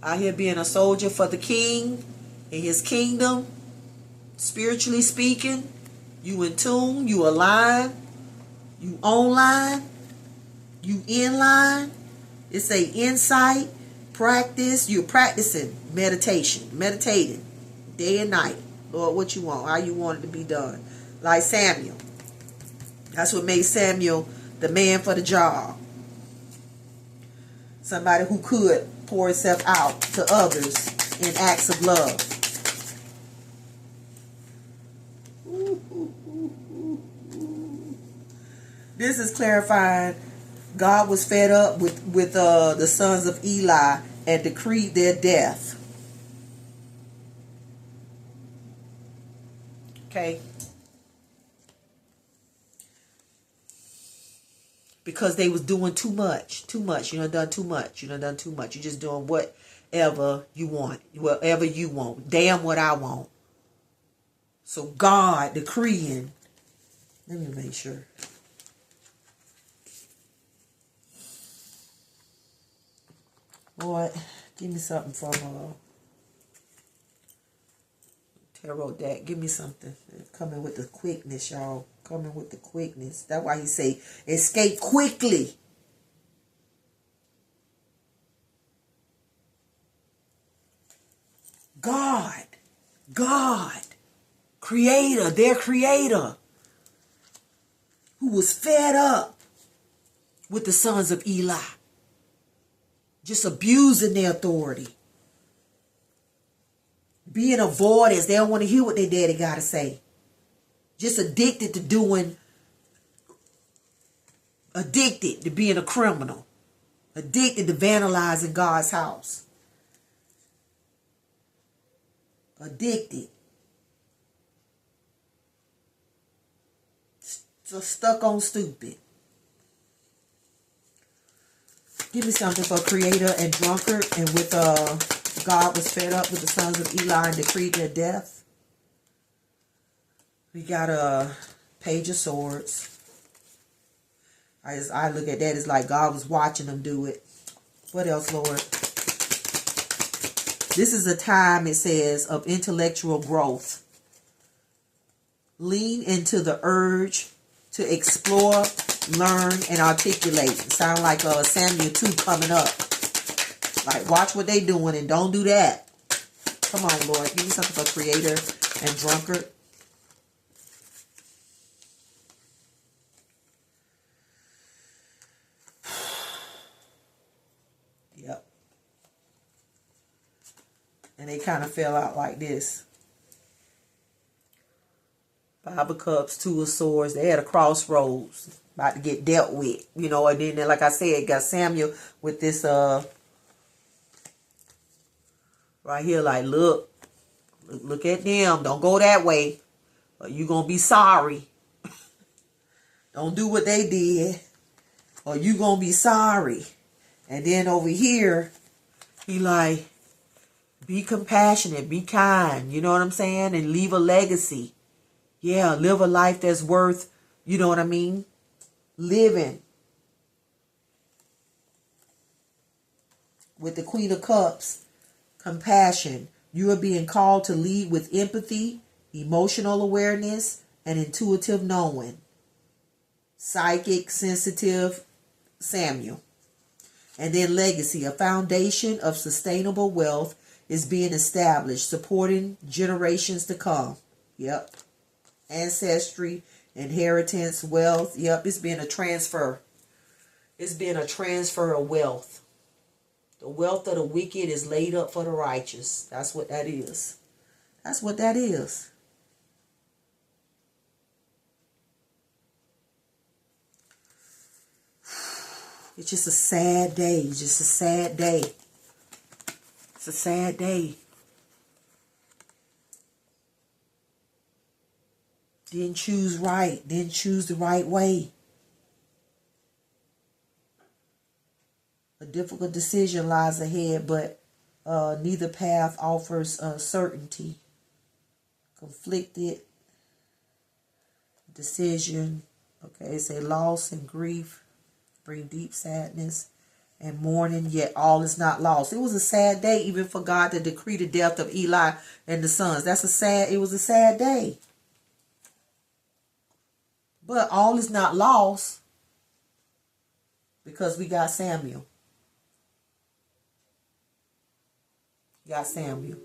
Out here being a soldier for the King and his kingdom, spiritually speaking. You in tune, you align, you online, you in line. It's a insight, practice. You're practicing meditation, meditating day and night. Lord, what you want, how you want it to be done. Like Samuel. That's what made Samuel the man for the job. Somebody who could pour himself out to others in acts of love. This is clarifying. God was fed up with the sons of Eli and decreed their death. Okay. Because they was doing too much. Too much. You done done too much. You done done too much. You're just doing whatever you want. Whatever you want. Damn what I want. So God decreeing. Let me make sure. Lord, give me something from tarot deck. Give me something. Coming with the quickness, y'all. Coming with the quickness. That's why he say, escape quickly. God, creator, their creator, who was fed up with the sons of Eli. Just abusing their authority. Being avoiders. They don't want to hear what their daddy got to say. Just addicted to being a criminal. Addicted to vandalizing God's house. Addicted. So stuck on stupid. Give me something for creator and drunkard, and with God was fed up with the sons of Eli and decreed their death. We got a page of swords. I look at that as like God was watching them do it. What else, Lord? This is a time, it says, of intellectual growth. Lean into the urge to explore, learn, and articulate. Sound like Samuel 2 coming up. Like, watch what they doing and don't do that. Come on, Lord. Give me something for creator and drunkard. Yep. And they kind of fell out like this. 5 of Cups, 2 of Swords. They had a crossroads about to get dealt with. You know, and then like I said, got Samuel with this right here, like, look at them. Don't go that way, or you gonna be sorry. Don't do what they did, or you gonna be sorry. And then over here, he like, be compassionate, be kind. You know what I'm saying? And leave a legacy. Yeah, live a life that's worth, you know what I mean, living. With the Queen of Cups, compassion. You are being called to lead with empathy, emotional awareness, and intuitive knowing. Psychic, sensitive, Samuel. And then legacy. A foundation of sustainable wealth is being established, supporting generations to come. Yep. Ancestry, inheritance, wealth. Yep, it's being a transfer. It's being a transfer of wealth. The wealth of the wicked is laid up for the righteous. That's what that is. That's what that is. It's just a sad day. It's just a sad day. It's a sad day. Didn't choose right. Didn't choose the right way. A difficult decision lies ahead, but neither path offers certainty. Conflicted decision. Okay, it's a loss and grief. Bring deep sadness and mourning, yet all is not lost. It was a sad day even for God to decree the death of Eli and the sons. It was a sad day. But all is not lost because we got Samuel. We got Samuel.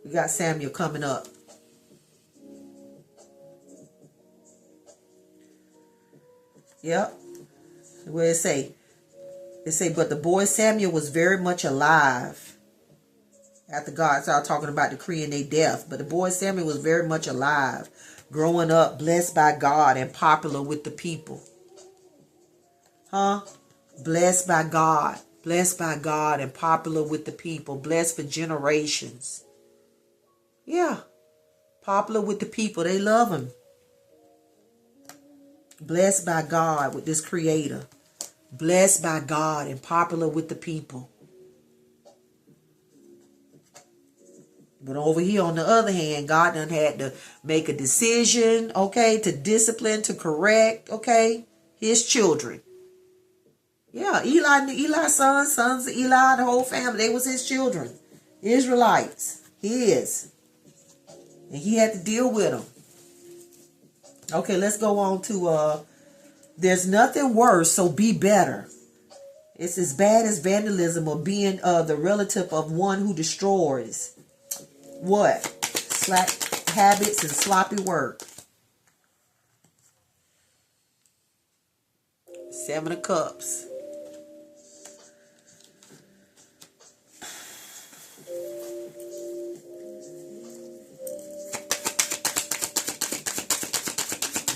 We got Samuel coming up. Yep. What it say? It say, but the boy Samuel was very much alive. After God started talking about decreeing their death. But the boy Samuel was very much alive. Growing up, blessed by God and popular with the people. Huh? Blessed by God. Blessed by God and popular with the people. Blessed for generations. Yeah. Popular with the people. They love him. Blessed by God with this creator. Blessed by God and popular with the people. But over here, on the other hand, God done had to make a decision, okay, to discipline, to correct, okay, his children. Yeah, Eli's sons of Eli, the whole family, they was his children. Israelites, his. And he had to deal with them. Okay, let's go on to, there's nothing worse, so be better. It's as bad as vandalism or being the relative of one who destroys. What? Slack habits and sloppy work. 7 of Cups.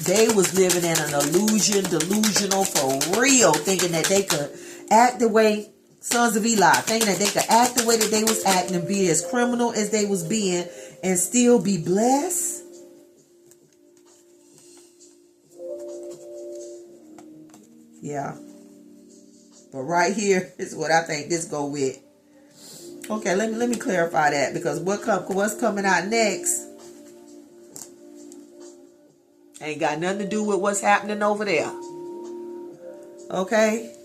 They was living in an illusion, delusional for real, thinking that they could act the way, sons of Eli, thinking that they could act the way that they was acting and be as criminal as they was being and still be blessed. Yeah. But right here is what I think this go with. Okay, let me clarify that, because what's coming out next Ain't got nothing to do with what's happening over there. Okay?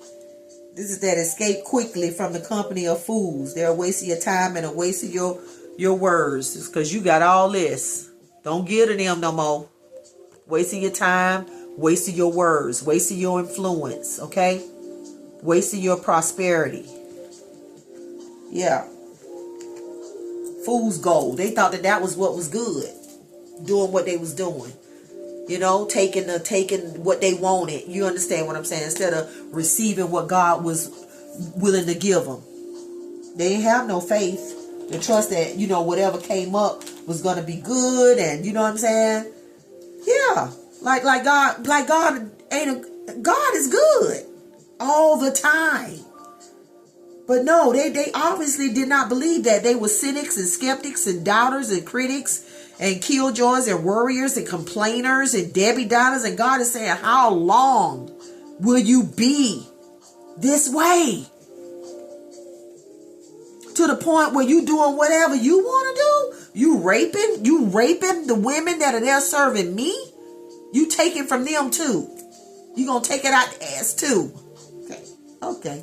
This is that escape quickly from the company of fools. They're a waste of your time and a waste of your words. It's because you got all this. Don't give to them no more. Wasting your time, wasting your words, wasting your influence, okay? Wasting your prosperity. Yeah. Fool's gold. They thought that was what was good. Doing what they was doing. You know, taking what they wanted. You understand what I'm saying? Instead of receiving what God was willing to give them. They didn't have no faith. To trust that, you know, whatever came up was going to be good. And you know what I'm saying? Yeah. Like God God is good all the time. But no, they obviously did not believe that. They were cynics and skeptics and doubters and critics and killjoys and worriers and complainers and Debbie Downers. And God is saying, how long will you be this way? To the point where you doing whatever you want to do? You raping the women that are there serving me? You taking from them too. You gonna take it out the ass too. Okay.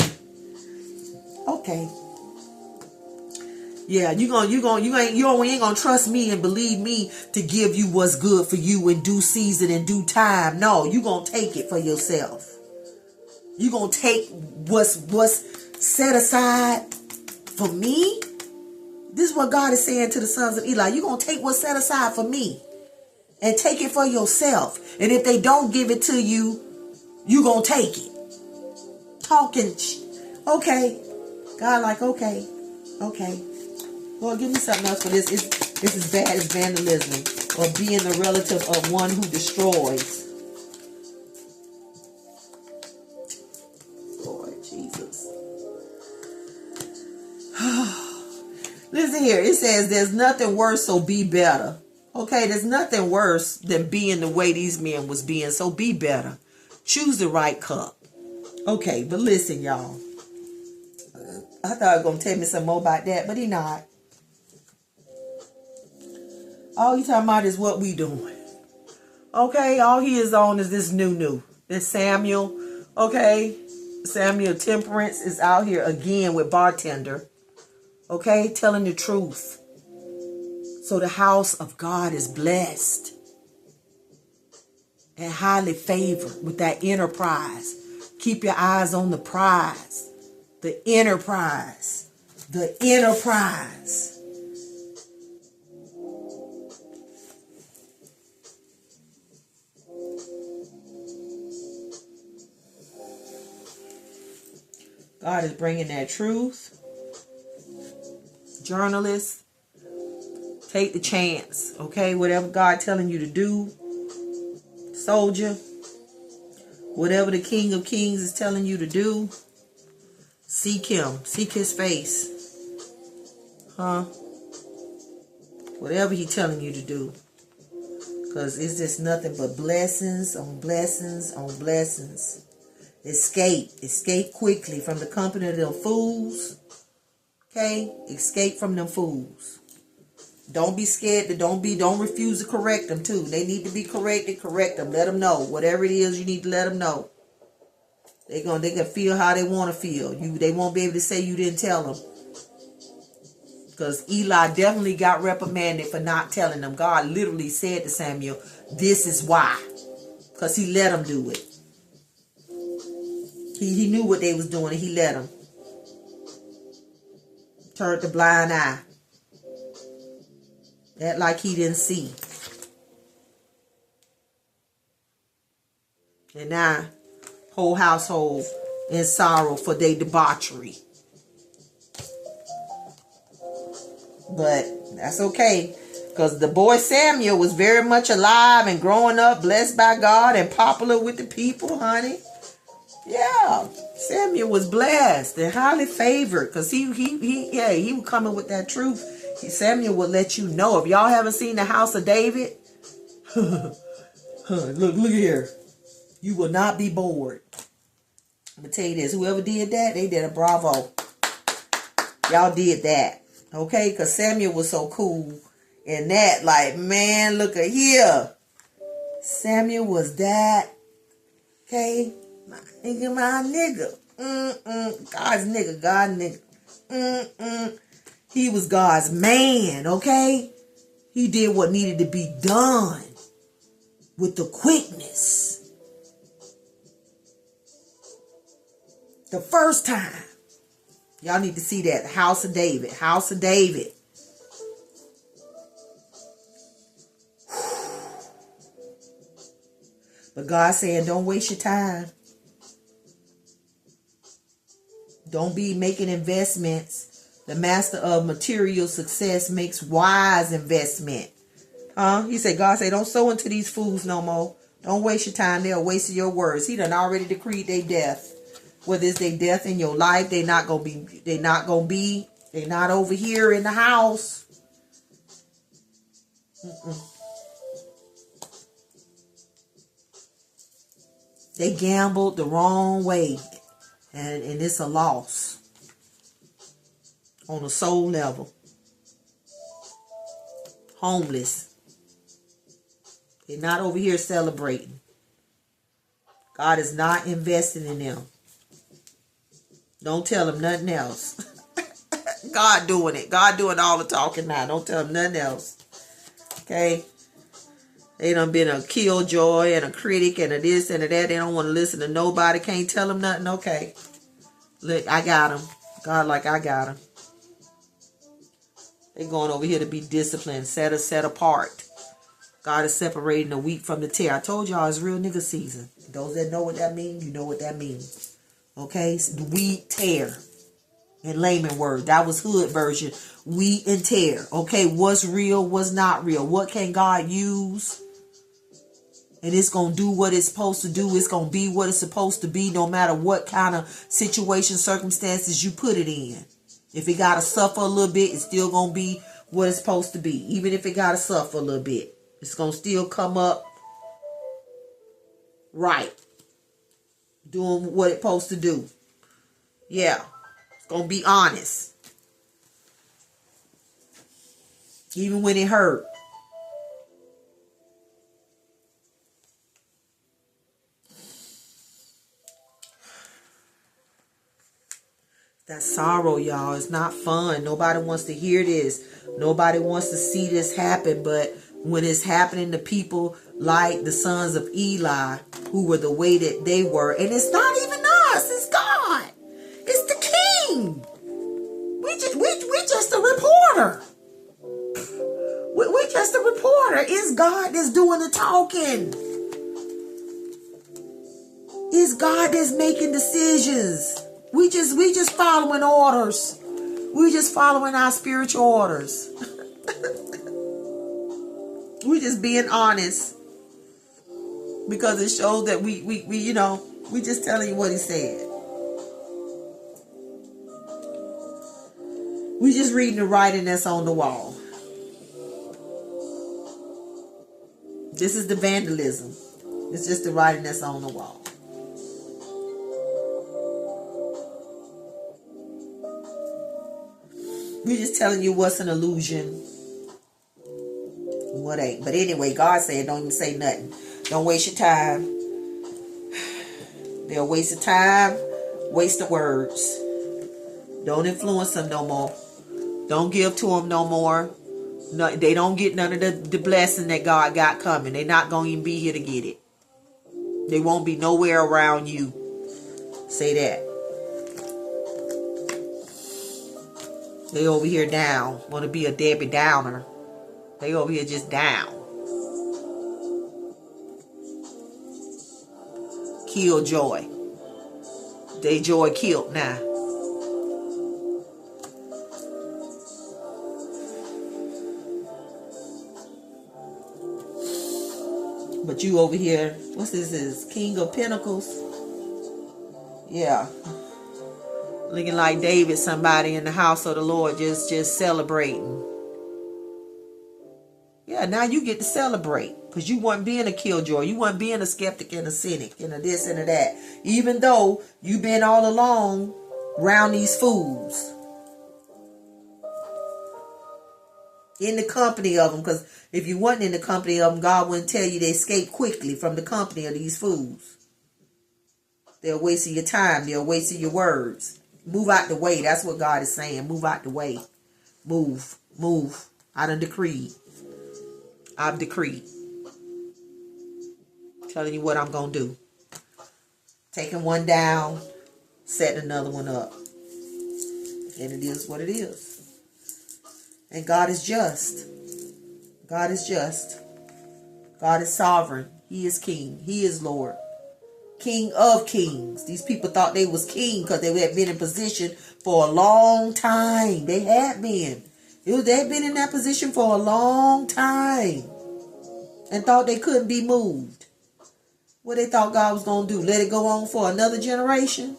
Yeah, you ain't gonna trust me and believe me to give you what's good for you in due season and due time. No, you gonna take it for yourself. You gonna take what's set aside for me. This is what God is saying to the sons of Eli. You gonna take what's set aside for me and take it for yourself. And if they don't give it to you, you gonna take it. Okay. God like, okay. Lord, give me something else for this. This is bad as vandalism or being the relative of one who destroys. Lord Jesus. Listen here. It says there's nothing worse, so be better. Okay, there's nothing worse than being the way these men was being, so be better. Choose the right cup. Okay, but listen, y'all. I thought he was going to tell me some more about that, but he not. All he talking about is what we doing. Okay, all he is on is this new. This Samuel. Okay, Samuel Temperance is out here again with bartender. Okay, telling the truth. So the house of God is blessed and highly favored with that enterprise. Keep your eyes on the prize. The enterprise. The enterprise. God is bringing that truth. Journalists, take the chance. Okay, whatever God telling you to do. Soldier, whatever the King of Kings is telling you to do. Seek him. Seek his face. Whatever he's telling you to do. Because it's just nothing but blessings on blessings on blessings. Escape. Escape quickly from the company of them fools. Okay? Escape from them fools. Don't be scared. Don't refuse to correct them too. They need to be corrected. Correct them. Let them know. Whatever it is, you need to let them know. They can feel how they want to feel. They won't be able to say you didn't tell them. Because Eli definitely got reprimanded for not telling them. God literally said to Samuel, this is why. Because he let them do it. He knew what they was doing and he let them. Turned the blind eye. Act like he didn't see. And now, whole household in sorrow for their debauchery. But that's okay. Because the boy Samuel was very much alive and growing up, blessed by God and popular with the people, honey. Yeah, Samuel was blessed and highly favored because he was coming with that truth. Samuel would let you know. If y'all haven't seen the house of David, look here. You will not be bored. I'm going to tell you this. Whoever did that, they did a bravo. Y'all did that. Okay? Because Samuel was so cool in that. Like, man, look at here. Samuel was that. Okay? My nigga. God's nigga. God nigga. He was God's man. Okay? He did what needed to be done with the quickness. The first time. Y'all need to see that. The house of David. House of David. But God saying, don't waste your time. Don't be making investments. The master of material success makes wise investment. He said, God said, don't sow into these fools no more. Don't waste your time. They're wasting your words. He done already decreed their death. Whether it's their death in your life, they're not over here in the house. They gambled the wrong way. And it's a loss. On a soul level. Homeless. They're not over here celebrating. God is not investing in them. Don't tell them nothing else. God doing it. God doing all the talking now. Don't tell them nothing else. Okay? They done been a killjoy and a critic and a this and a that. They don't want to listen to nobody. Can't tell them nothing. Okay. Look, I got them. God like I got them. They going over here to be disciplined. Set apart. God is separating the wheat from the tare. I told y'all it's real nigga season. Those that know what that means, you know what that means. Okay? So the wheat, tare. In layman word. That was hood version. Wheat and tare. Okay? What's real? What's not real? What can God use? And it's going to do what it's supposed to do. It's going to be what it's supposed to be no matter what kind of situation, circumstances you put it in. If it got to suffer a little bit, it's still going to be what it's supposed to be. Even if it got to suffer a little bit. It's going to still come up right. Doing what it's supposed to do. Yeah. It's going to be honest. Even when it hurt. That sorrow, y'all, is not fun. Nobody wants to hear this. Nobody wants to see this happen. But when it's happening to people like the sons of Eli, who were the way that they were, and it's not even us, it's God. It's the King. We just a reporter. We just a reporter. It's God that's doing the talking. It's God that's making decisions. We just following orders. We just following our spiritual orders. We just being honest. Because it shows that we just telling you what he said. We just reading the writing that's on the wall. This is the vandalism. It's just the writing that's on the wall. We're just telling you what's an illusion. What ain't. But anyway, God said don't even say nothing. Don't waste your time. They're a waste of time. Waste of words. Don't influence them no more. Don't give to them no more. No, they don't get none of the blessing that God got coming. They're not going to even be here to get it. They won't be nowhere around you. Say that. They over here down. Want to be a Debbie Downer. They over here just down. Kill joy. They joy killed now. But you over here, what's this is? King of Pentacles? Yeah. Looking like David, somebody in the house of the Lord just celebrating. Yeah, now you get to celebrate. Because you weren't being a killjoy. You weren't being a skeptic and a cynic and a this and a that. Even though you've been all along around these fools. In the company of them, because if you wasn't in the company of them, God wouldn't tell you to escape quickly from the company of these fools. They're wasting your time. They're wasting your words. Move out the way. That's what God is saying. Move out the way. Move. Move. I done decreed. I've decreed. Telling you what I'm going to do. Taking one down, setting another one up. And it is what it is. And God is just. God is just. God is sovereign. He is king. He is Lord. King of kings. These people thought they was king because they had been in position for a long time. They had been. They had been in that position for a long time. And thought they couldn't be moved. What they thought God was going to do? Let it go on for another generation?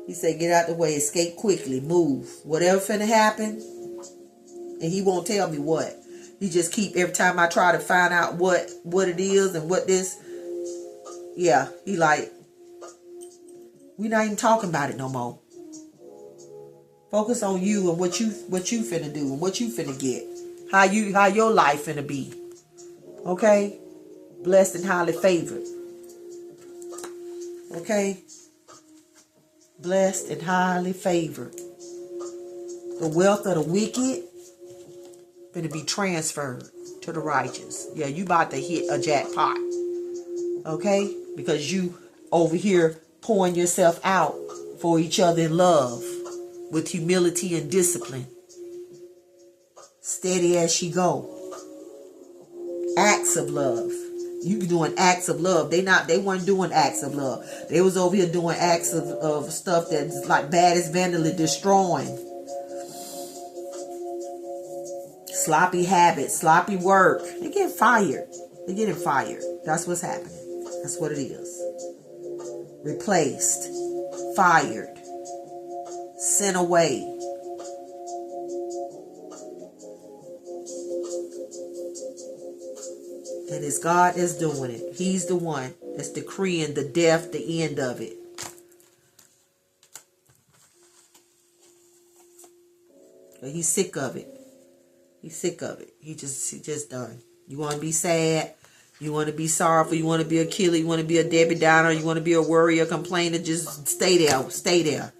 He said, get out the way. Escape quickly. Move. Whatever finna happen. And he won't tell me what. He just keep, every time I try to find out what it is and what this. Yeah. He like, we not even talking about it no more. Focus on you and what you finna do and what you finna get. How your life finna be. Okay? Blessed and highly favored. Okay? Blessed and highly favored. The wealth of the wicked finna be transferred to the righteous. Yeah, you about to hit a jackpot. Okay? Because you over here pouring yourself out for each other in love. With humility and discipline. Steady as she go. Acts of love. You be doing acts of love. They weren't doing acts of love. They was over here doing acts of stuff that's like bad as vandally destroying. Sloppy habits, sloppy work. They get fired. They're getting fired. That's what's happening. That's what it is. Replaced. Fired. Sent away. And it's God that's doing it. He's the one that's decreeing the death, the end of it. But he's sick of it. He's sick of it. He just done. You want to be sad? You want to be sorrowful? You want to be a killer? You want to be a Debbie Downer? You want to be a worrier, complainer? Just stay there. Stay there.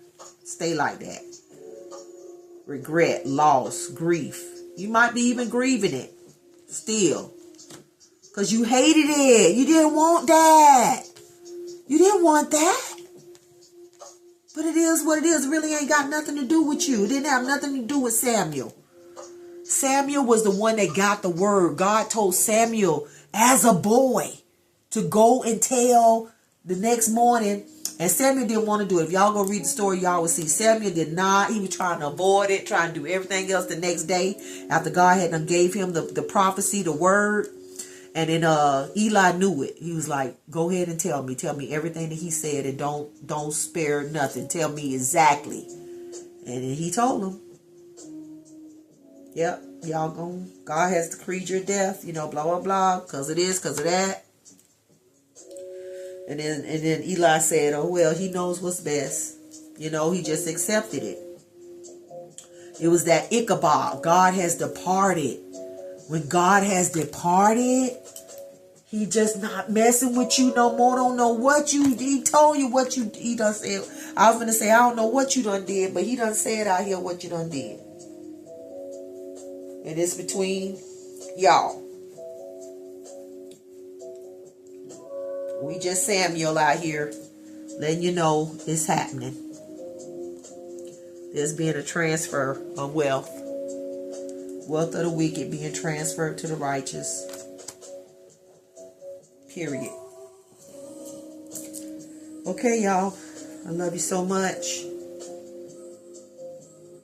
Stay like that. Regret, loss, grief. You might be even grieving it still. Because you hated it. You didn't want that. You didn't want that. But it is what it is. It really ain't got nothing to do with you. It didn't have nothing to do with Samuel. Samuel was the one that got the word. God told Samuel as a boy to go and tell the next morning. And Samuel didn't want to do it. If y'all go read the story, y'all will see Samuel did not. He was trying to avoid it, trying to do everything else the next day after God had done gave him the prophecy, the word. And then Eli knew it. He was like, go ahead and tell me. Tell me everything that he said and don't spare nothing. Tell me exactly. And then he told him. Yep, God has decreed your death, blah, blah, blah, because of this, because of that. And then Eli said, oh, well, he knows what's best. He just accepted it. It was that Ichabod. God has departed. When God has departed, he just not messing with you no more. Don't know what he told you what he done said. I was going to say, I don't know what you done did, but he done said out here what you done did. And it's between y'all. We just Samuel out here letting you know it's happening. There's being a transfer of wealth. Wealth of the wicked being transferred to the righteous. Period. Okay, y'all. I love you so much.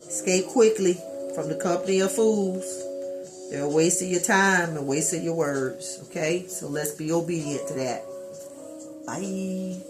Escape quickly from the company of fools. They're wasting your time and wasting your words. Okay? So let's be obedient to that. Bye.